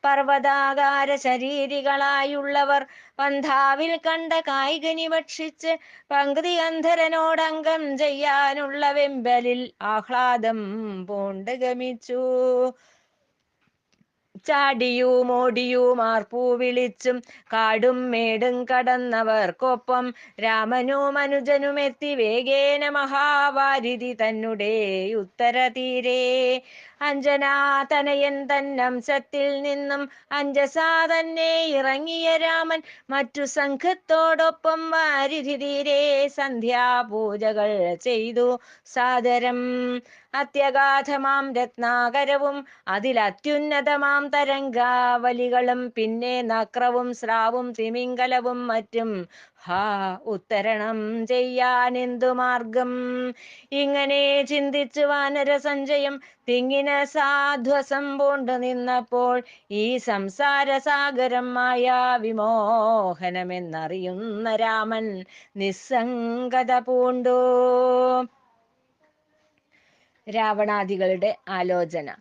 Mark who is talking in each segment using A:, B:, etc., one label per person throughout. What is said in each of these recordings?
A: പർവ്വതാകാര ശരീരികളായുള്ളവർ പന്ഥാവിൽ കണ്ട കായികനി ഭക്ഷിച്ച് പങ്ക്തി അന്ധരനോടംഗം ചെയ്യാനുള്ള വെമ്പലിൽ ആഹ്ലാദം പൂണ്ട് ഗമിച്ചു. ചാടിയും ഓടിയും ആർപ്പൂ വിളിച്ചും കാടും മേടും കടന്നവർക്കൊപ്പം രാമനും അനുജനും എത്തി വേഗേന മഹാവാരിധി തന്നെ ഉത്തരതീരേ. അഞ്ജനാതനയൻ തന്നംശത്തിൽ നിന്നും അഞ്ജസാ തന്നെ ഇറങ്ങിയ രാമൻ മറ്റു സംഘത്തോടൊപ്പം വാരിധി തീരെ സന്ധ്യാപൂജകൾ ചെയ്തു സാദരം. അത്യഗാധമാം രത്നാകരവും അതിലത്യുന്നതമാം തരംഗാവലികളും പിന്നെ നക്രവും സ്രാവും തിമിംഗലവും മറ്റും ഉത്തരണം ചെയ്യാൻ എന്തു മാർഗം? ഇങ്ങനെ ചിന്തിച്ചു വാനരസഞ്ചയം തിങ്ങിന സാധ്വസം പൂണ്ടു നിന്നപ്പോൾ ഈ സംസാര സാഗരം മായാ വിമോഹനമെന്നറിയുന്ന രാമൻ നിസ്സംഗത പൂണ്ടു. രാവണാദികളുടെ ആലോചന.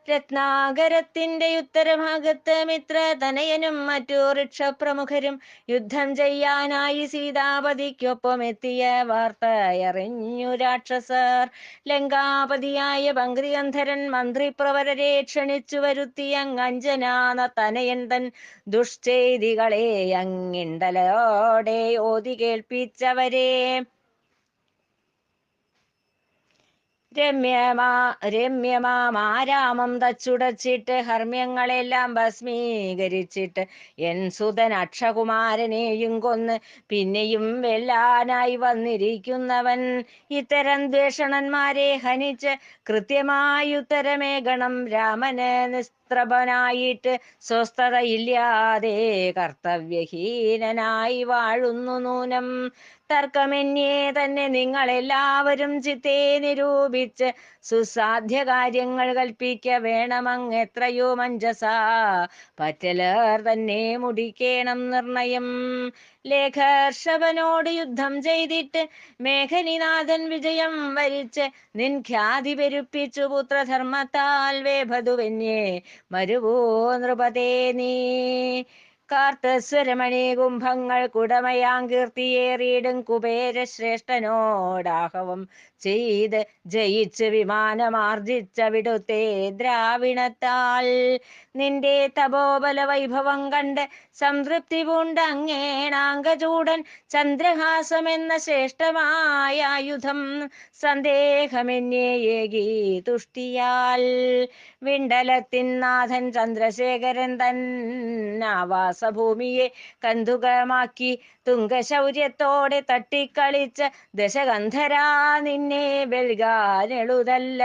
A: രത്നാകരത്തിന്റെ ഉത്തരഭാഗത്ത് മിത്രതനയനും മറ്റു വൃക്ഷപ്രമുഖരും യുദ്ധം ചെയ്യാനായി സീതാപതിക്കൊപ്പം എത്തിയ വാർത്തയറിഞ്ഞു രാക്ഷസർ. ലങ്കാപതിയായ പങ്ക്തിഗന്ധരൻ മന്ത്രിപ്രവരരെ ക്ഷണിച്ചു വരുത്തിയ അഞ്ജനാതനയൻ തൻ ദുഷ്ചെയ്തികളെ അങ്ങിണ്ടലോടെ ഓതി കേൾപ്പിച്ചവരെ. രമ്യമാരാമം തച്ചുടച്ചിട്ട് ഹർമ്യങ്ങളെല്ലാം ഭസ്മീകരിച്ചിട്ട് എൻ സുതൻ അക്ഷകുമാരനെയും കൊന്ന് പിന്നെയും വെല്ലാനായി വന്നിരിക്കുന്നവൻ ഇത്തരം ദ്വേഷണന്മാരെ ഹനിച്ച് കൃത്യമായി ഉത്തരമേകണം. രാമന് നിസ്ത്രഭനായിട്ട് സ്വസ്ഥതയില്ലാതെ കർത്തവ്യഹീനനായി വാഴുന്നു നൂനം. തർക്കമെന്യേ തന്നെ നിങ്ങളെല്ലാവരും ചിത്തേ നിരൂപിച്ച് സുസാധ്യ കാര്യങ്ങൾ കൽപ്പിക്ക വേണമങ് എത്രയോ മഞ്ജസാ പറ്റലർ തന്നെ മുടിക്കേണം നിർണയം. ലേഖർഷഭനോട് യുദ്ധം ചെയ്തിട്ട് മേഘനിനാഥൻ വിജയം വരിച്ച് നിൻ ഖ്യാതി പെരുപ്പിച്ചു പുത്രധർമ്മത്താൽ വേഭതുവന്യേ മരുവോ നൃപതേ നീ. കാർത്തസ്വരമണി കുംഭങ്ങൾ കുടമയാം കീർത്തിയേറിയിടും കുബേരശ്രേഷ്ഠനോടാഹവം ചെയ്ത് ജയിച്ച് വിമാനമാർജിച്ച വിടുത്തെ ദ്രാവിണത്താൽ നിന്റെ തപോബല വൈഭവം കണ്ട് സംതൃപ്തി പൂണ്ട അങ്ങേണാങ്കചൂടൻ ചന്ദ്രഹാസമെന്ന ശ്രേഷ്ഠമായ ആയുധം സന്ദേഹമെന്നേ ഏകി തുഷ്ടിയാൽ. വിണ്ടലത്തിൻ നാഥൻ ചന്ദ്രശേഖരൻ തന്നാവാസഭൂമിയെ കന്തുകമാക്കി തുംഗശൗര്യത്തോടെ തട്ടിക്കളിച്ച ദശകന്ധരാ നിന്നെ വെൽകാനെളുതല്ല.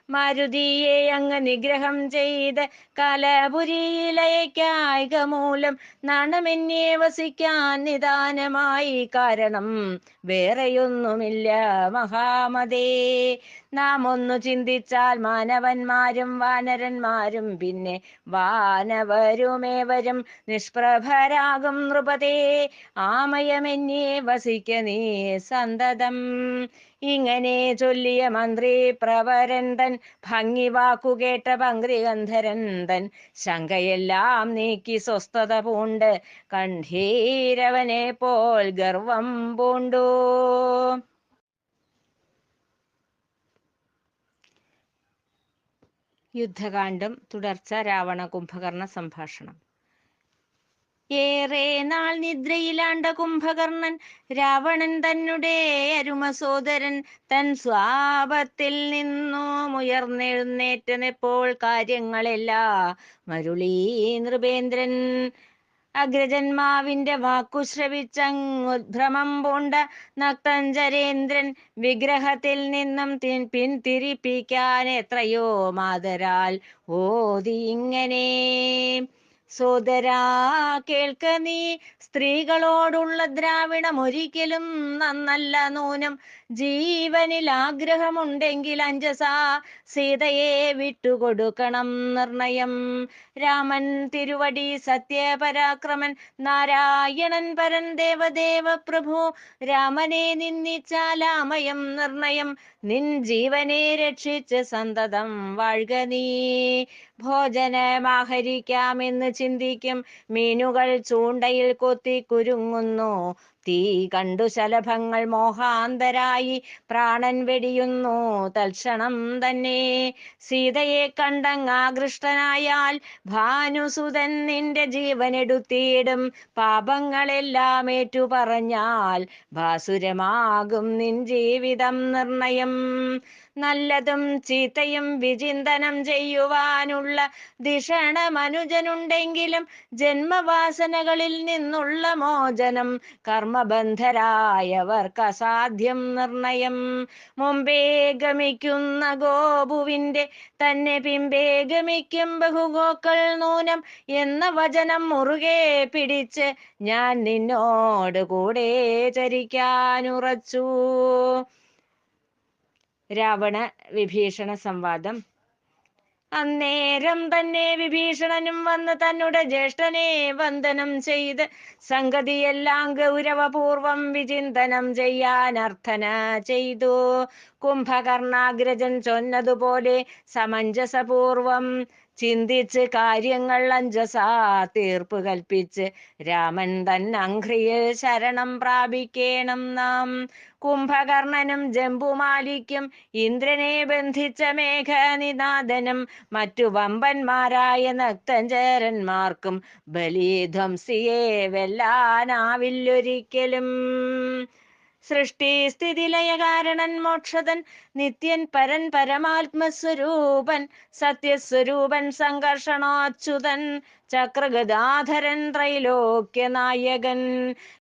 A: മാരുതിയെ അങ്ങ് നിഗ്രഹം ചെയ്ത് കലപുരിയിലയക്കായിക മൂലം നാണമെന്നേ വസിക്കാൻ നിദാനമായി കാരണം വേറെയൊന്നുമില്ല മഹാമതേ. നാം ഒന്ന് ചിന്തിച്ചാൽ മാനവന്മാരും വാനരന്മാരും പിന്നെ വാനവരുമേവരും നിഷ്പ്രഭരാകും നൃപതേ. ആമയമെന്നേ വസിക്ക നീ സന്തതം. ഇങ്ങനെ ചൊല്ലിയ മന്ത്രി പ്രവരൻ തൻ ഭംഗി വാക്കുകേട്ട പങ്ക്തിഗന്ധരൻ തൻ ശങ്കയെല്ലാം നീക്കി സ്വസ്ഥത പൂണ്ട് കണ്ഠീരവനെ പോൽ ഗർവം പൂണ്ടു. യുദ്ധകാന്ഡം തുടർച്ച. രാവണ കുംഭകർണ സംഭാഷണം. ഏറെ നാൾ നിദ്രയിലാണ്ട കുംഭകർണൻ രാവണൻ തന്നെ അരുമ സോദരൻ തൻ സ്വാപത്തിൽ നിന്നും ഉയർന്നെഴുന്നേറ്റനെപ്പോൾ കാര്യങ്ങളെല്ലാം മരുളീ നൃപേന്ദ്രൻ. അഗ്രജന്മാവിന്റെ വാക്കു ശ്രവിച്ചങ്ങുദ്ഭ്രമം പൂണ്ട നക്തഞ്ചരേന്ദ്രൻ വിഗ്രഹത്തിൽ നിന്നും പിന്തിരിപ്പിക്കാൻ എത്രയോ മാതരാൽ ഓതി ഇങ്ങനെ. സോദരാ കേൾക്ക നീ, സ്ത്രീകളോടുള്ള ദ്രാവിണം ഒരിക്കലും നന്നല്ല നൂനം. ജീവനിൽ ആഗ്രഹമുണ്ടെങ്കിൽ അഞ്ജസാ സീതയെ വിട്ടുകൊടുക്കണം നിർണയം. രാമൻ തിരുവടി സത്യപരാക്രമൻ നാരായണൻ പരൻ ദേവദേവ പ്രഭു. രാമനെ നിന്ദിച്ചാലാമയം നിർണയം, നിൻ ജീവനെ രക്ഷിച്ച് സന്തതം വാഴ്ക നീ. ഭോജനമാഹരിക്കാമെന്ന് ചിന്തിക്കും മീനുകൾ ചൂണ്ടയിൽ കൊത്തി കുരുങ്ങുന്നു. തീ കണ്ടു ശലഭങ്ങൾ മോഹാന്തരായി പ്രാണൻ വെടിയുന്നു തൽക്ഷണം തന്നെ. സീതയെ കണ്ടങ്ങാകൃഷ്ടനായാൽ ഭാനുസുതൻ നിന്റെ ജീവനെടുത്തിടും. പാപങ്ങളെല്ലാം ഏറ്റു പറഞ്ഞാൽ ഭാസുരമാകും നിൻ ജീവിതം നിർണയം. നല്ലതും ചീത്തയും വിചിന്തനം ചെയ്യുവാനുള്ള ധിഷണമനുജനുണ്ടെങ്കിലും ജന്മവാസനകളിൽ നിന്നുള്ള മോചനം കർമ്മബന്ധരായവർക്ക് അസാധ്യം നിർണയം. മുമ്പേ ഗമിക്കുന്ന ഗോപുവിന്റെ തന്നെ പിമ്പേ ഗമിക്കും ബഹുഗോക്കൾ നൂനം എന്ന വചനം മുറുകെ പിടിച്ച് ഞാൻ നിന്നോട് കൂടെ ചരിക്കാനുറച്ചു. രാവണ വിഭീഷണ സംവാദം. അന്നേരം തന്നെ വിഭീഷണനും വന്ന് തന്നുടെ ജ്യേഷ്ഠനെ വന്ദനം ചെയ്ത് സംഗതിയെല്ലാം ഗൗരവപൂർവം വിചിന്തനം ചെയ്യാൻ അർത്ഥന ചെയ്തു. കുംഭകർണാഗ്രജൻ ചൊന്നതുപോലെ സമഞ്ജസപൂർവം ചിന്തിച്ച് കാര്യങ്ങൾ അഞ്ജസാ തീർപ്പ് കൽപ്പിച്ച് രാമൻ തന്നംഘ്രിയിൽ ശരണം പ്രാപിക്കേണം നാം. കുംഭകർണനും ജംബുമാലിക്കും ഇന്ദ്രനെ ബന്ധിച്ച മേഘനിനാദനും മറ്റു വമ്പന്മാരായ നക്തഞ്ചരന്മാർക്കും ബലിധ്വംസിയെ വെല്ലാനാവില്ലൊരിക്കലും. സൃഷ്ടി സ്ഥിതിലയ കാരണൻ മോക്ഷതൻ നിത്യൻ പരൻ പരമാത്മസ്വരൂപൻ സത്യസ്വരൂപൻ സംഘർഷണോച്യുതൻ ചക്രഗദാധരൻ ത്രൈലോക്യ നായകൻ.